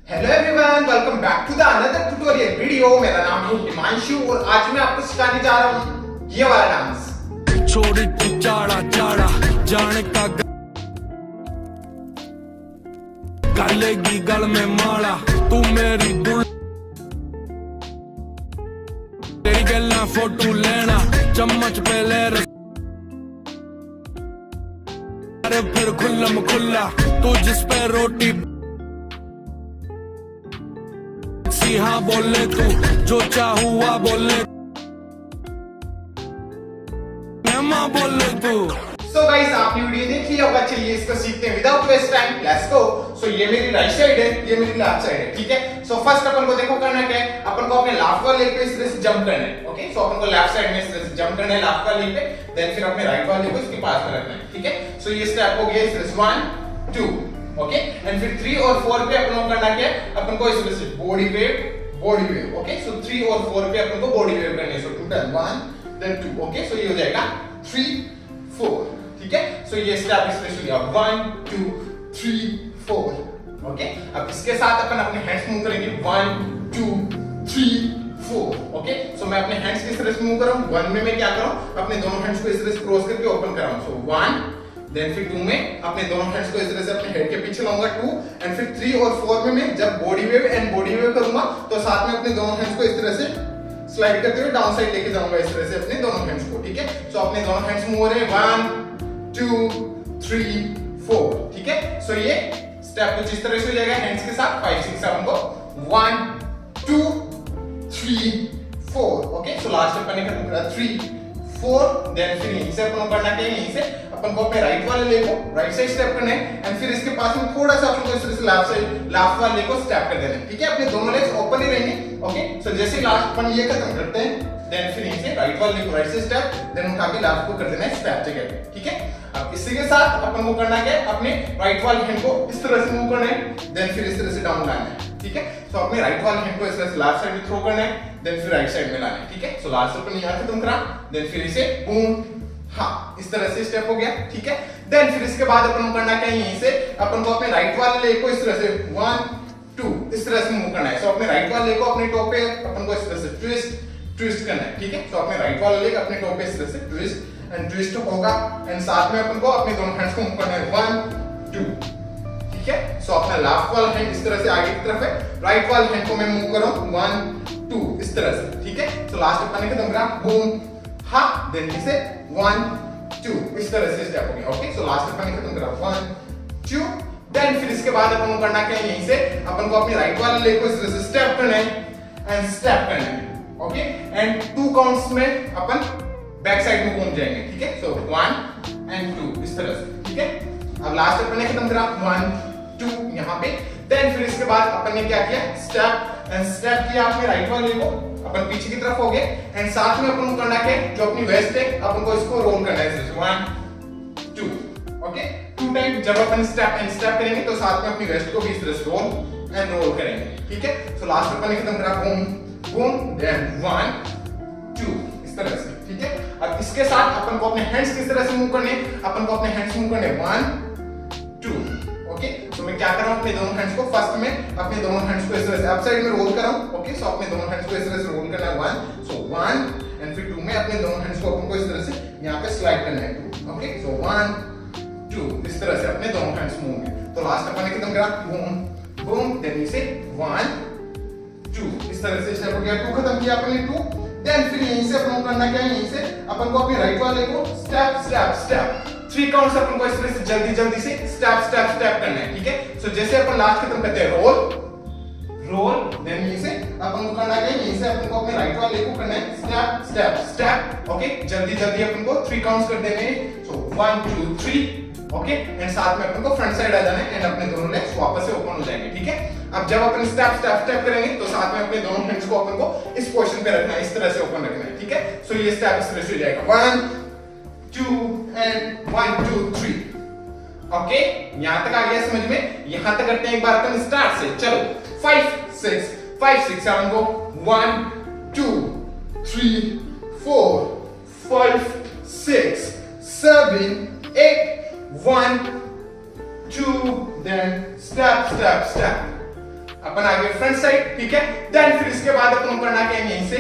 Hello everyone, welcome back to the another tutorial video. मेरा नाम है हिमांशु और आज मैं आपको सिखाने जा रहा हूँ ये वाला डांस। छोड़ी तू चाड़ा चाड़ा जाने का गालेगी गल में माला तू मेरी दुल तेरी गल्ला फोटो लेना चम्मच पे ले अरे फिर खुल्लम खुल्ला तू जिस पे रोटी हाँ बोले तू जो चाहुआ बोले माँ बोले तू। सो गाइस, आपने वीडियो देख लिया होगा। चलिए इसको सीखते हैं without waste time. Let's go. So ये मेरी राइट साइड है, ये मेरी लेफ्ट साइड है। ठीक है। सो फर्स्ट अपन को देखो करना क्या है, अपन को अपने लेफ्ट वाले लेग पे इस तरह से जंप करना है। ओके, सो अपन को लेफ्ट साइड में इस तरह से जंप करना है लेफ्ट वाले लेग पे, देन फिर अपने राइट वाले को इसके पास में रखना है। ठीक है। सो ये स्टेप हो गया इस तरह से 1 2। ओके, एंड फिर 3 और 4 पे अपन को करना क्या है, अपन को इस तरह से बॉडी वेव। ओके, सो 3 और 4 पे अपन को बॉडी वेव करनी है। So total 1 then 2। Okay, so ये हो जाएगा 3 4। ठीक है। सो ये स्टेप इस तरह से लिया 1 2 3 4। ओके, अब इसके साथ अपन अपने हैंड्स मूव करेंगे 1 2 3 4। ओके, सो मैं अपने हैंड्स किस तरह से मूव कर रहा हूं, 1 में मैं क्या कर रहा हूं, अपने दोनों हैंड्स को इस तरह से क्रॉस करके ओपन कर रहा हूं। सो 1, देन फिर 2 में अपने दोनों हैंड्स को इस तरह से अपने हेड के पीछे लाऊंगा 2, एंड फिर 3 और 4 में मैं जब बॉडी वेव करूंगा तो साथ में अपने दोनों हैंड्स को इस तरह से स्लाइड करते हुए डाउन साइड लेके जाऊंगा इस तरह से अपने दोनों हैंड्स को। ठीक है। सो अपने दोनों हैंड्स मूव हो रहे हैं 1 2 3 4। ठीक है। सो ये स्टेप कुछ इस तरह से हो जाएगा हैंड्स के साथ 5 6 7 को 1 2 3 4। ओके, सो लास्ट अपन ने खत्म करा 3 4, देन फिर यहीं से अपन करना क्या है, यहीं से अपन को अपने राइट वाले लेग को राइट साइड स्टेप करना है, एंड फिर इसके पास में थोड़ा सा अपन को इस तरह से लेफ्ट वाले लेग को स्टेप कर देना है। ठीक है। अपने दोनों लेग्स ओपन ही रहेंगे। ओके, सो जैसे लास्ट अपन ये खत्म करते हैं, देन फिर यहीं से राइट वाले लेग को राइट से स्टेप, देन उठा के लेफ्ट को कर देना है स्टेप जगह पे। ठीक है। अब इसी के साथ अपन को करना क्या है, अपने राइट वाले हैंड को इस तरह से मूव करना है, देन फिर इस तरह से डाउन लाना है। ठीक है। सो अपने राइट वाले हैंड को इस तरह से लेफ्ट साइड में थ्रो करना है, देन फिर राइट साइड में लाना है। ठीक है। सो लास्ट अपन यहां खत्म करा, देन फिर इसे बूम, हाँ इस तरह से स्टेप हो गया। ठीक है। देन फिर इसके बाद अपन को करना क्या है, यहीं से अपन को अपने राइट वाले लेग को इस तरह से 1 2 इस तरह से मूव करना है। सो अपने राइट वाले लेग को अपने टो पे अपन को इस तरह से ट्विस्ट करना है। ठीक है। सो अपने राइट वाले लेग अपने टो पे इस तरह से ट्विस्ट होगा, एंड साथ में अपन को अपने दोनों हैंड्स को मूव करना है 1 2। ठीक है। सो अपना लेफ्ट वाला हैंड इस तरह से आगे की तरफ है, राइट वाले हैंड को मैं मूव कर रहा हूं 1 2 इस तरह से। ठीक है। सो लास्ट अपन ने खत्म करा बूम, हाँ देन इसे 1 2 इस तरह से स्टेप हो गया। ओके, सो लास्ट अपन ने खत्म करा 1 2, देन फिर इसके बाद अपन को करना क्या है, यहीं से अपन को अपने राइट वाले लेग को इस तरह से स्टेप करना है एंड स्टेप करना है। ओके, एंड 2 काउंट्स में अपन बैक साइड में घूम जाएंगे। ठीक है। सो 1 एंड 2 इस तरह से। ठीक है। अब लास्ट अपन ने खत्म करा 1 2 यहां पे, देन फिर इसके बाद अपन ने क्या किया, स्टेप किया अपने राइट वाले को, अपन पीछे की तरफ हो गए, एंड साथ में अपन को करना क्या है, जो अपनी वेस्ट है अपन को इसको रोल करना है 1 2। ओके, 2 टाइम जब अपन स्टेप करेंगे तो साथ में अपनी वेस्ट को भी इस तरह से रोल करेंगे। ठीक है। सो लास्ट अपन ने खत्म करा बूम बूम, देन 1 2 इस तरह से। ठीक है। अब इसके साथ अपन को अपने हैंड्स किस तरह से मूव करने, अपन को अपने हैंड्स मूव करने 1 2। ओके, तो मैं क्या कर रहा हूं, अपने दोनों हैंड्स को फर्स्ट में अपने दोनों हैंड्स को इस तरह से अप साइड में रोल कर रहा हूं। ओके, सो अपने दोनों हैंड्स को इस तरह से रोल करना है 1, सो 1, एंड फिर 2 में अपने दोनों हैंड्स को अपन को इस तरह से यहां पे स्लाइड करना है 2। ओके, सो 1 2 इस तरह से अपने दोनों हैंड्स मूव में। तो लास्ट अपन ने खत्म करा बूम बूम, देन इसे 1 2 इस तरह से स्टेप हो गया, 2 खत्म किया अपने 2, देन फिर यहीं से अपन को करना क्या है, यहीं से अपन को अपने राइट वाले को स्टेप 3 काउंट्स अपन को इस तरह से जल्दी से स्टेप करना है। ठीक है। सो जैसे अपन लास्ट खत्म करते हैं रोल, देन यहीं से अपन को करना क्या है, यहीं से अपन को अपने राइट वाले को करना है स्टेप। ओके, जल्दी अपन को 3 काउंट्स कर देने हैं। सो 1 2 3। ओके, एंड साथ में अपन को फ्रंट साइड आ जाना है, एंड अपने दोनों लेग्स वापस से ओपन हो जाएंगे। ठीक है। अब जब अपन स्टेप करेंगे तो साथ में अपने दोनों हैंड्स को अपन को इस पोजीशन पे रखना है, इस तरह से ओपन रखना है। ठीक है। सो ये स्टेप इस तरह से हो जाएगा 1 2 एंड 1 2 3। ओके, यहां तक आ गया समझ में। यहां तक करते हैं एक बार अपन स्टार्ट से। चलो 5 6 7 को 1 2 3 4 5 6 7 8 1 2, then step. अपन आगे फ्रंट साइड, ठीक है। देन फिर इसके बाद अपन करना क्या है, यहीं से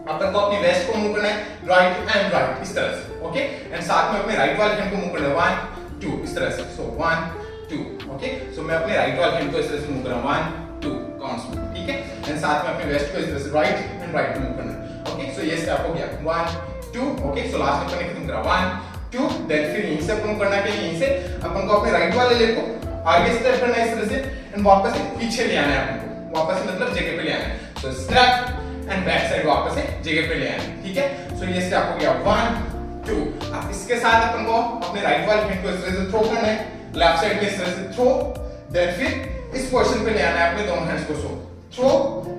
अपन को अपनी वेस्ट को मूव करना है राइट एंड राइट इस तरह से, ओके। एंड साथ में अपने राइट वाले हैंड को मूव करना है 1 2 इस तरह से, सो 1 2, ओके। सो मैं अपने राइट वाले हैंड को इस तरह से मूव कर रहा हूं 1 2 काउंट्स में, ठीक है। एंड साथ में अपने वेस्ट को इस तरह से राइट एंड राइट मूव करना है, ओके। सो ये स्टेप हो गया 1 2, ओके। सो लास्ट में अपन खत्म करा 1 2, देन फिर यहीं से अपन करना क्या, यहीं से अपन को अपने राइट वाले लेग को आगे स्टेप करना है इस तरह से, एंड वापस से पीछे ले आना है अपन को, वापस से मतलब जगह पे ले आना है। So step and back side वापस से जगह पे ले आना है, ठीक है। सो ये स्टेप हो गया 1 2। अब इसके साथ अपन को अपने राइट वाले हैंड को इस तरह से थ्रो करना है, लेफ्ट साइड में इस तरह से थ्रो, देन फिर इस पोजीशन पे ले आना है अपने दोनों हैंड्स को, सो थ्रो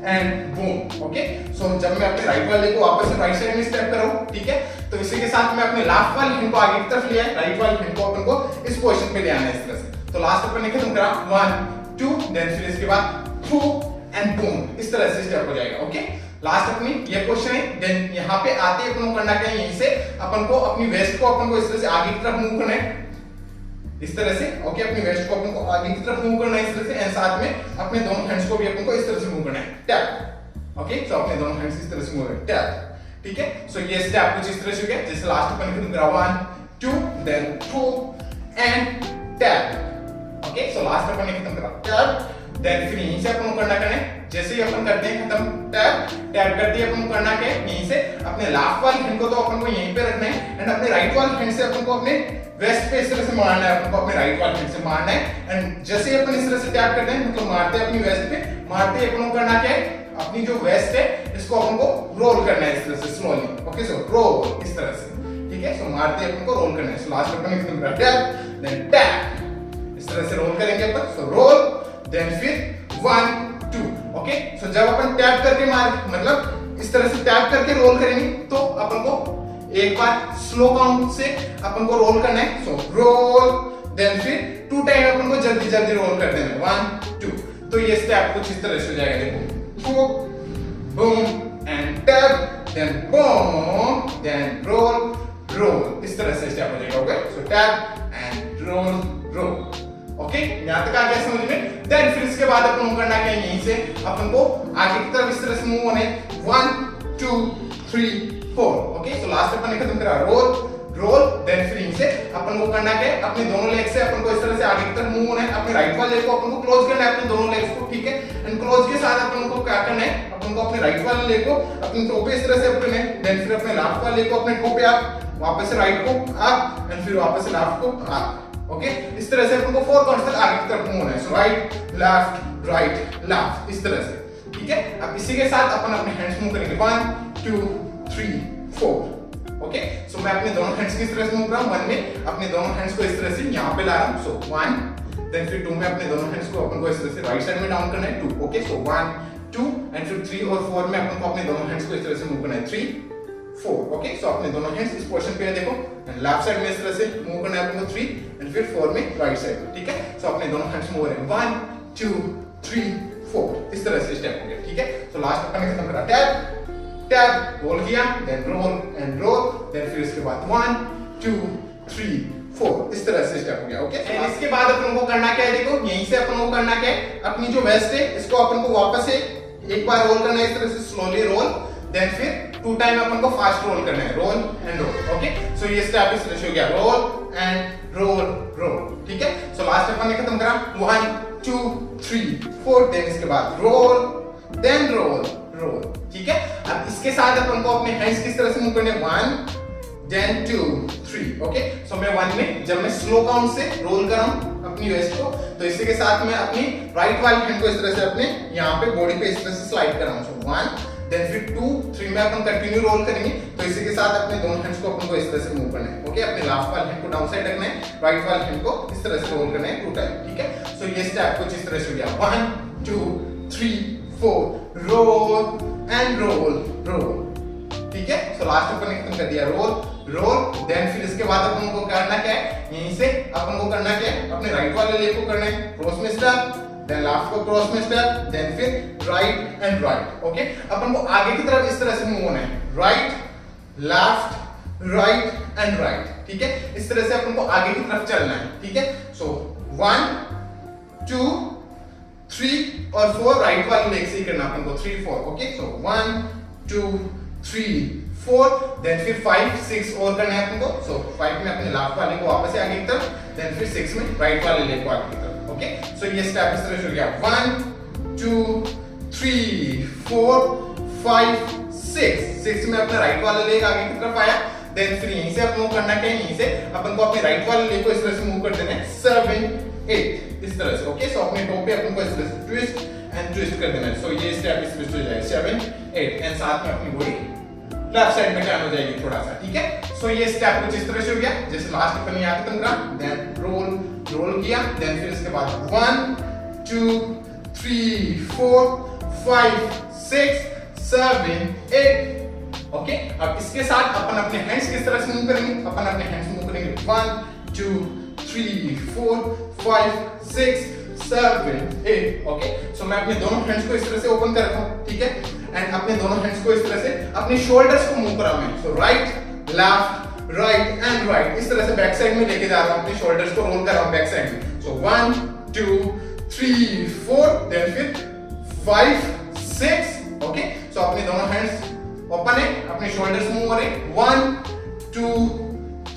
एंड बूम, ओके। सो जब मैं अपने राइट वाले को वापस से राइट साइड में स्टेप कर रहा हूं, ठीक है, तो इसी के साथ मैं अपने लेफ्ट वाले हैंड को आगे की तरफ ले आया, राइट वाले हैंड को अपन को इस पोजीशन पे ले आना है इस तरह से। तो लास्ट अपन ने खत्म करा 1 2, देन फिर इसके बाद थ्रो एंड बूम, इस तरह से स्टेप हो जाएगा, ओके। लास्ट अपनी ये क्वेश्चन है, देन यहाँ पे आते अपन को करना क्या है, यहीं से अपन को अपनी वेस्ट को अपन को इस तरह से आगे की तरफ मूव करना है इस तरह से, ओके। अपनी वेस्ट को अपन को आगे की तरफ मूव करना है इस तरह से, एंड साथ में अपने दोनों हैंड्स को भी अपन को इस तरह से मूव करना है, टैप, ओके। सो अपने दोनों हैंड्स इस तरह से मूव करना है, टैप, ठीक है। सो ये स्टेप कुछ इस तरह से हो गया, जैसे लास्ट अपन खत्म करा 1 2, then throw and tap, okay. So last अपन खत्म करा टैप, देन फिर यहीं से अपन को करना क्या है, जैसे ही अपन करते हैं खत्म टैप टैप करते हैं अपन को करना क्या है, यहीं से अपने लेफ्ट वाले हैंड को तो अपन को यहीं पे रखना है, एंड अपने राइट वाले हैंड से अपन को अपने वेस्ट पे इस तरह से मारना है, अपन को अपने राइट वाले हैंड से मारना है, एंड जैसे ही अपन इस तरह से टैप करते हैं मतलब मारते हैं अपनी वेस्ट पे, मारते ही अपन को करना क्या है, अपनी जो वेस्ट है इसको अपन को रोल करना है इस तरह से स्लोली, ओके। सो रोल इस तरह से, ठीक है। सो मारते ही अपन को रोल करना है, सो लास्ट में अपन खत्म करा टैप देन टैप, इस तरह से रोल करेंगे अपन, सो रोल देन फिर 1 2, ओके। सो जब अपन टैप करके मार मतलब इस तरह से टैप करके रोल करेंगे तो अपन को एक बार स्लो काउंट से अपन को रोल करना है, सो रोल, देन फिर 2 टाइम अपन को जल्दी जल्दी रोल कर देना है 1 2। तो ये स्टेप कुछ इस तरह से हो जाएगा, देखो boom and tap then boom then roll roll, इस तरह से स्टेप हो जाएगा, okay. So tap and roll roll, okay. यहां तक आ गया समझ में। देन फिर इसके बाद अपन को करना क्या है, यहीं से अपन को आगे की तरफ इस तरह से मूव होने 1 2 3 4, ओके। सो लास्ट अपन ने खत्म करा रोल रोल, देन फिर यहीं से अपन को करना क्या है, अपने दोनों लेग से अपन को इस तरह से आगे की तरफ मूव होना है, अपने राइट वाले लेग को अपन को क्लोज करना है अपने दोनों लेग्स को, ठीक है। एंड क्लोज के साथ अपन को क्या करना है, अपन को अपने राइट वाले लेग को अपने टो पे इस तरह से रखना है, देन फिर अपने लेफ्ट वाले लेग को अपने टो पे आप वापस से राइट को अप एंड फिर वापस से लेफ्ट को अप, ओके। इस तरह से अपन को 4 काउंट्स तक आगे की तरफ मूव होना है, सो राइट लेफ्ट इस तरह से, ठीक है। अब इसी के साथ अपन अपने हैंड्स मूव करेंगे 1 2 3 4, ओके। सो मैं अपने दोनों हैंड्स की इस तरह से मूव कर रहा हूं, 1 में अपने दोनों हैंड्स को इस तरह से यहां पे ला रहा हूं, सो 1, देन फिर 2 में अपने दोनों हैंड्स को अपन को इस तरह से राइट साइड में डाउन करना है 2, ओके। सो 1 2, एंड फिर 3 और 4 में अपन को अपने दोनों हैंड्स को इस तरह से मूव करना है 3 4, ओके। सो अपने दोनों हैंड्स इस पोजीशन पे है, देखो, एंड लेफ्ट साइड में इस तरह से मूव करना है अपन को 3, एंड फिर 4 में राइट साइड में, ठीक है। सो अपने दोनों हैंड्स मूव हो रहे हैं 1 2 3 4, इस तरह से स्टेप हो गया, ठीक है। सो लास्ट अपन ने खत्म करा टैप टैप रोल किया, then roll and roll, then फिर इसके बाद 1 2 3 4, इस तरह से स्टेप हो गया, ओके। एंड इसके बाद अपन को करना क्या है, देखो, यहीं से अपन को करना क्या है, अपनी जो वेस्ट है इसको अपन को वापस से एक बार रोल करना है इस तरह से स्लोली रोल, देन फिर 2 टाइम अपन को फास्ट रोल करना है, role and role, okay. So ये स्टेप इस तरह से हो गया, रोल एंड रोल रोल, ठीक है। सो लास्ट अपन ने खत्म करा 1 2 3 4, देन इसके बाद रोल देन रोल रोल, ठीक है। अब इसके साथ अपन को अपने हैंड्स किस तरह से मूव करने 1 देन 2 3, ओके। सो मैं 1 में जब मैं स्लो काउंट से रोल कर रहा हूं अपनी वेस्ट को, तो इसी के साथ मैं अपनी राइट वाली हैंड को इस तरह से अपने यहाँ पे बॉडी पे इस तरह से स्लाइड कर रहा हूं, सो 1 देन फिर 2 3 में अपन कंटिन्यू रोल करेंगे, तो इसी के साथ अपने दोनों हैंड्स को अपन को इस तरह से मूव करना है, ओके। अपने लेफ्ट वाले हैंड को डाउन साइड रखना है, राइट वाले हैंड को इस तरह से रोल करना है 2 टाइम, ठीक है। सो ये स्टेप कुछ इस तरह से हो गया 1 2 3 4 रोल एंड रोल रोल, ठीक है। सो लास्ट अपन ने खत्म कर दिया रोल रोल, देन फिर इसके बाद अपन को करना क्या है, यहीं से अपन को करना क्या है, अपने राइट वाले लेग को करना है क्रॉस में स्टेप, देन लेफ्ट को क्रॉस में स्टेप, देन फिर राइट एंड राइट, ओके। अपन को आगे की तरफ इस तरह से मूव होना है, right left right and right, ठीक है। इस तरह से अपन को आगे की तरफ चलना है, ठीक है। सो 1 2 3 और 4 राइट वाले लेग से ही करना अपन को 3 4 ओके सो 1 2 3 4 देन फिर 5 6 और करना है अपन को सो 5 में अपने लेफ्ट वाले को वापस से आगे की तरफ देन फिर 6 में राइट वाले लेग को आगे की तरफ ओके सो ये स्टेप इस तरह से हो गया 1 2 3 4 5 6 में अपना राइट वाला लेग आगे की तरफ आया देन फिर यहीं से अपन को करना क्या है यहीं से अपन को अपने राइट वाले लेग को इस तरह से मूव कर देना है 7 8 इस तरह से ओके सो अपने टो पे अपन को इस तरह से ट्विस्ट एंड ट्विस्ट कर देना है सो ये स्टेप इस तरह से हो जाएगा 7 8 एंड साथ में अपनी बॉडी लेफ्ट साइड में टर्न हो जाएगी थोड़ा सा ठीक है सो ये स्टेप कुछ इस तरह से हो गया जैसे लास्ट अपन यहाँ खत्म करा देन रोल किया देन फिर इसके बाद 1 2 3 4 5 6 7 8 ओके अब इसके साथ अपन अपने हैंड्स किस तरह से मूव करेंगे अपन अपने हैंड्स मूव करेंगे 1 2 3 4 5 6 7 8 ओके सो मैं अपने दोनों हैंड्स को इस तरह से ओपन कर रखा हूं ठीक है एंड अपने दोनों हैंड्स को इस तरह से अपने शोल्डर्स को मूव करा मैं so right left right and right इस तरह से बैक साइड में लेके जा रहा हूं अपने शोल्डर्स को रोल कर रहा हूं बैक साइड में सो 1 2 3 4 देन फिर 5 6 ओके सो अपने दोनों हैंड्स ओपन है अपने शोल्डर्स मूव हो रहे 1 2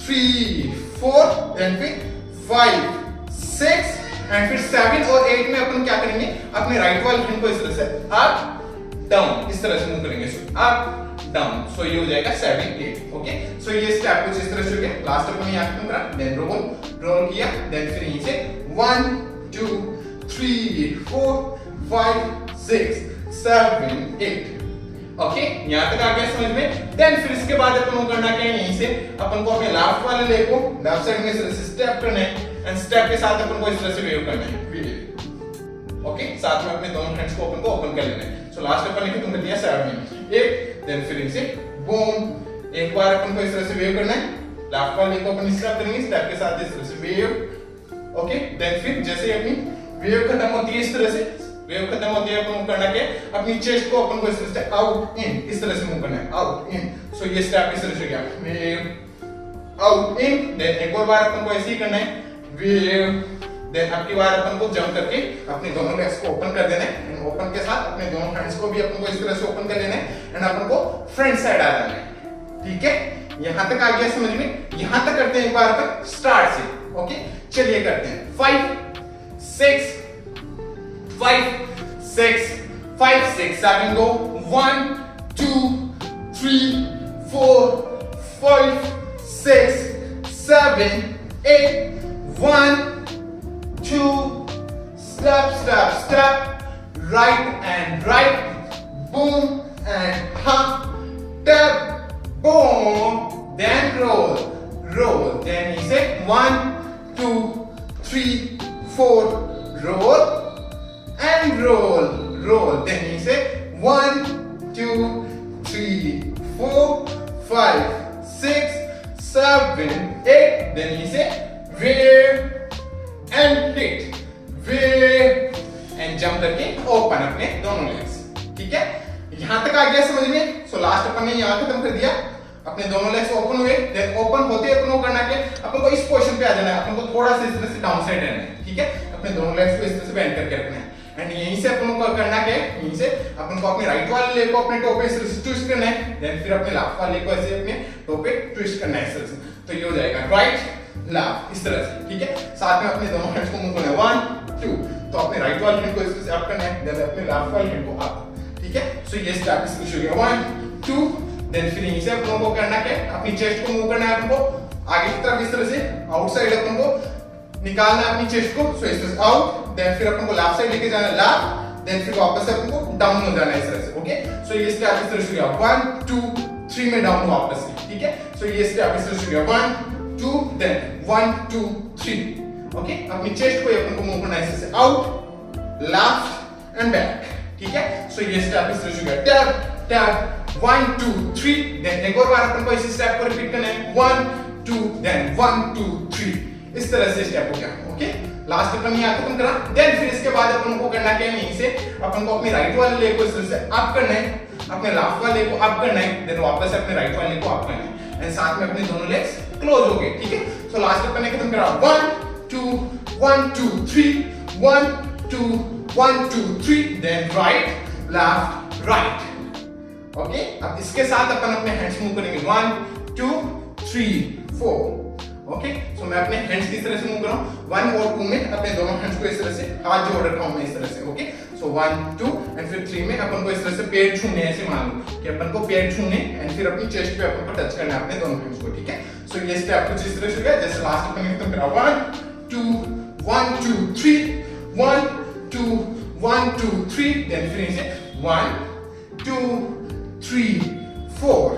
3 4 देन फिर 5 6 एंड फिर 7 और 8 में अपन क्या करेंगे अपने राइट वाले हैंड को इस तरह से अप डाउन इस तरह से मूव करेंगे सो अप डाउन सो ये हो जाएगा 7 8 ओके सो ये स्टेप कुछ इस तरह से हो गया लास्ट अपन यहां खत्म करा देन रोल किया देन फिर यहीं से 1 2 3 4 5 6 7 8 ओके यहां तक आ गया समझ में देन फिर इसके बाद अपन को करना क्या है यहीं से अपन को अपने लेफ्ट वाले लेग को लेफ्ट साइड में इस तरह से स्टेप करना है एंड स्टेप के साथ अपन को इस तरह से वेव करना है वेव ओके साथ में अपने दोनों हैंड्स को अपन को ओपन कर लेना है सो लास्ट अपन ने खत्म कर दिया 7 8 देन फिर इसे बूम एक बार अपन को इस तरह से वेव करना है लेफ्ट वाले को अपन स्टेप करेंगे स्टेप के साथ इस तरह से वेव ओके देन फिर जैसे अपनी वेव खत्म होती है इस तरह से वेव खत्म होती है अपन करना क्या अपनी चेस्ट को अपन को इस तरह से आउट इन इस तरह से मूव करना है आउट इन सो ये स्टेप इस तरह से गया वेव आउट इन देन एक और बार अपन को ऐसे ही करना है वेव देन अब की बार अपन को जंप करके अपने दोनों लेग्स को ओपन कर देना है एंड ओपन के साथ अपने दोनों हैंड्स को भी अपन को इस तरह से ओपन कर लेना है एंड अपन को फ्रंट साइड आ जाना है ठीक है यहां तक आ गया समझ में यहां तक करते हैं एक बार अपन स्टार्ट से ओके चलिए करते हैं 5 6 5 6 5 6 7 go 1 2 3 4 5 6 7 8 1 2 step right and right boom and hop tap boom then roll then he said 1 2 3 4 roll and roll then he said 1 2 3 4 5 6 7 8 then he said wave and hit wave and jump करके open अपने दोनों legs ठीक है यहां तक आ गया समझ में सो लास्ट अपन ने यहां खत्म कर दिया अपने दोनों लेग्स ओपन हुए देन ओपन होते अपन को करना क्या अपन को इस पोजीशन पे आ जाना है अपन को थोड़ा सा इस तरह से डाउन साइड रहना है ठीक है अपने दोनों लेग्स को इस तरह से बेंड करके रखना है एंड यहीं से अपन को करना क्या है यहीं से अपन को अपने राइट वाले लेग को अपने टो पे इस तरह से ट्विस्ट करना है देन फिर अपने लेफ्ट वाले लेग को ऐसे अपने टो पे ट्विस्ट करना है इस तरह से तो ये हो जाएगा राइट लेफ्ट इस तरह से ठीक है साथ में अपने दोनों हैंड्स को मूव करना है 1 2 तो अपने राइट वाले हैंड को इस तरह से अप करना है देन अपने लेफ्ट वाले हैंड को अप ठीक है सो ये स्टेप इस तरह से हो गया 1 2 देन फिर यहीं से अपन को करना क्या है अपनी चेस्ट को मूव करना है अपन को आगे की तरफ इस तरह से आउटसाइड अपन को निकालना है अपनी चेस्ट को सो इस तरह से आउट देन फिर अपन को लेफ्ट साइड लेके जाना है लेफ्ट देन फिर वापस से अपन को डाउन हो जाना है इस तरह से ओके सो ये स्टेप इस तरह से हो गया 1 2 3 में डाउन वापस से ठीक है सो ये स्टेप इस तरह से हो गया 1 2 देन 1 2 3 ओके अपनी चेस्ट को अपन को मूव करना है इस तरह से आउट लेफ्ट एंड बैक ठीक है सो ये स्टेप इस तरह से हो गया टैप टैप 1 2 3 देन एक और बार अपन को इसी स्टेप को रिपीट करना है 1 2 देन 1 2 3 इस तरह से स्टेप हो गया ओके लास्ट अपन यहां खत्म करा देन फिर इसके बाद अपन को करना क्या है यहीं से अपन को अपने राइट वाले लेग को इस तरह से अप करना है अपने लेफ्ट वाले को अप करना है देन वापस अपने राइट वाले को अप करना है एंड साथ में अपने दोनों लेग्स क्लोज हो गए ठीक है सो लास्ट अपन ने खत्म करा 1 2 1 2 3 1 2 1 2 3 then right left right. Okay, अब इसके साथ अपन अपने हैंड्स मूव करेंगे 1 2 3 4। ओके, सो मैं अपने हैंड्स किस तरह से मूव कर रहा हूं, 1 और 2 में अपने दोनों हैंड्स को इस तरह से हाथ जोड़ रखा हूं मैं इस तरह से। ओके, सो 1 2 एंड फिर 3 में अपन को इस तरह से पेट छूने, ऐसे मान लो कि अपन को पेट छूने एंड फिर अपनी चेस्ट पे अपन को टच करना है अपने दोनों हैंड्स को। ठीक है, सो ये स्टेप कुछ इस तरह से होगा जैसे लास्ट अपन ने खत्म करा 1 2 1 2 3 1 2 1 2 3 देन फिर इसे 1 2 3 4।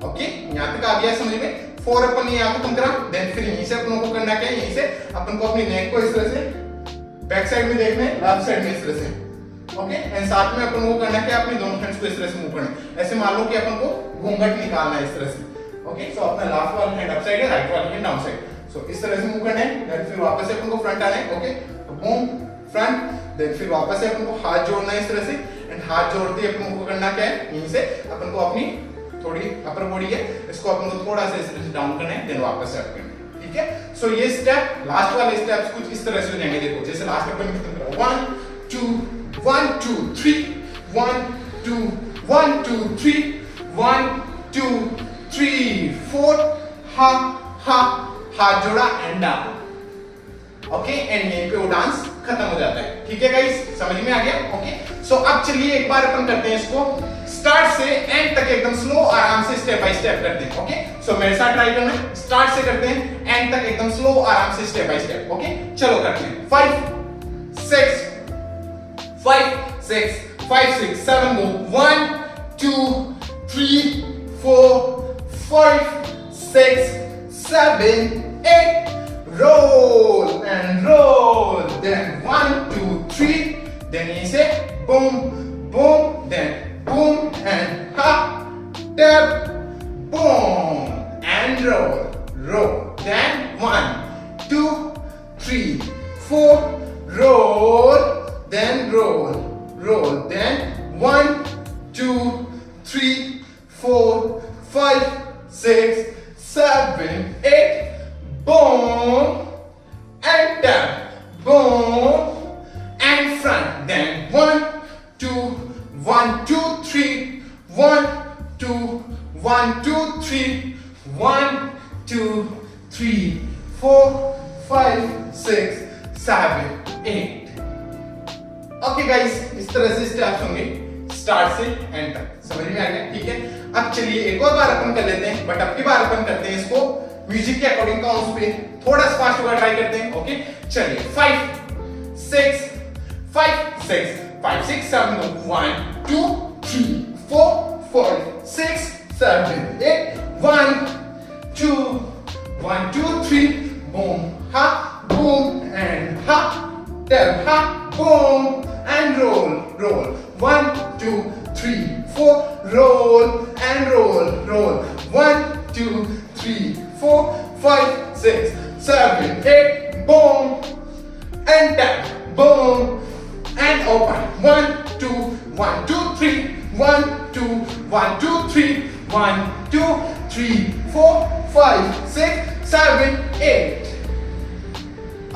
ओके, यहां तक आ गया समझ में। 4 अपन ने यहां खत्म करा, देन फिर यहीं से अपन को करना क्या है, यहीं से अपन को अपनी नेक को इस तरह से बैक साइड में देखना है, लेफ्ट साइड में इस तरह से। ओके, एंड साथ में अपन को करना क्या है, अपने दोनों हैंड्स को इस तरह से मूव करना है। ऐसे मान लो कि अपन को घूंघट निकालना है इस तरह से। ओके, सो अपना लेफ्ट वाला हैंड अप साइड है, राइट वाला हैंड डाउन साइड। सो इस तरह से मूव करना है, देन फिर वापस से अपन को फ्रंट आना है। ओके, तो बूम फ्रंट, देन फिर वापस से अपन को हाथ जोड़ना है इस तरह से एंड हाथ जोड़ते ही अपन को करना क्या है, यहीं से अपन को अपनी थोड़ी अपर बॉडी है इसको अपन को थोड़ा सा इस तरह से डाउन करना है, देन वापस से अप करना है। ठीक है, सो ये स्टेप लास्ट वाले स्टेप्स कुछ इस तरह से हो जाएंगे। देखो जैसे लास्ट अपन खत्म करा 1 2 1 2 3 1 2 1 2 3 1 2 3 4 हा हा हाथ जोड़ा एंड डाउन। ओके, एंड यहीं पे वो डांस खत्म हो जाता है। ठीक है गाइस, समझ में आ गया। ओके, सो अब चलिए एक बार अपन करते हैं इसको स्टार्ट से एंड तक एकदम स्लो आराम से स्टेप बाय स्टेप करते हैं। ओके, सो मेरे साथ ट्राई करना है, स्टार्ट से करते हैं एंड तक एकदम स्लो आराम से स्टेप बाय स्टेप। ओके, चलो करते हैं 5 6 5 6 7 गो 1 2 3 4 5 6 7 8 roll and roll, then 1 2 3, then you say boom boom, then boom and hop tap boom and roll, then 1 2 3 4 roll, then roll, then 1 2 3 4 5 6 7 8 boom and down, boom and front, then 1 2 1 2 3 1 2 1 2 3 1 2 3 4 5 6 7 8। Okay guys, इस तरह से steps होंगे start से and तक। समझ में आ गया? ठीक है, अब चलिए एक और बार अपन कर लेते हैं, बट अब की बार अपन करते हैं इसको म्यूजिक के अकॉर्डिंग काउंट्स पे थोड़ा सा फास्ट होगा, ट्राई करते हैं। ओके, चलिए 5 6 5 6 7 1 2 3 4 5 6 7 8 1 2 1 2 3 boom ha boom and ha tap ha boom and roll 1 2 3 4 roll and roll 1 2 3 4 5 6 7 8 boom and tap boom and open 1 2 1 2 3 1 2 1 2 3 1 2 3 4 5 6 7 8।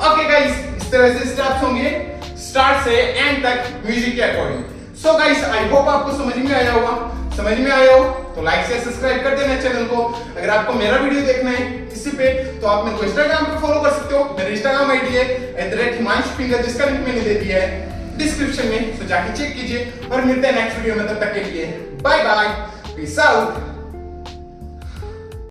Okay guys, इस तरह से स्टेप्स होंगे स्टार्ट से एंड तक म्यूजिक के according. So guys, I hope आपको समझ में आया होगा। समझ में आया हो तो लाइक से सब्सक्राइब कर देना चैनल को। अगर आपको मेरा वीडियो देखना है इसी पे तो आप मेरे को इंस्टाग्राम पे फॉलो कर सकते हो। मेरा इंस्टाग्राम आईडी है @himanshu, जिसका लिंक मैंने दे दिया है डिस्क्रिप्शन में, तो जाके चेक कीजिए और मिलते हैं नेक्स्ट वीडियो में। तब तक के लिए बाय बाय, पीस आउट।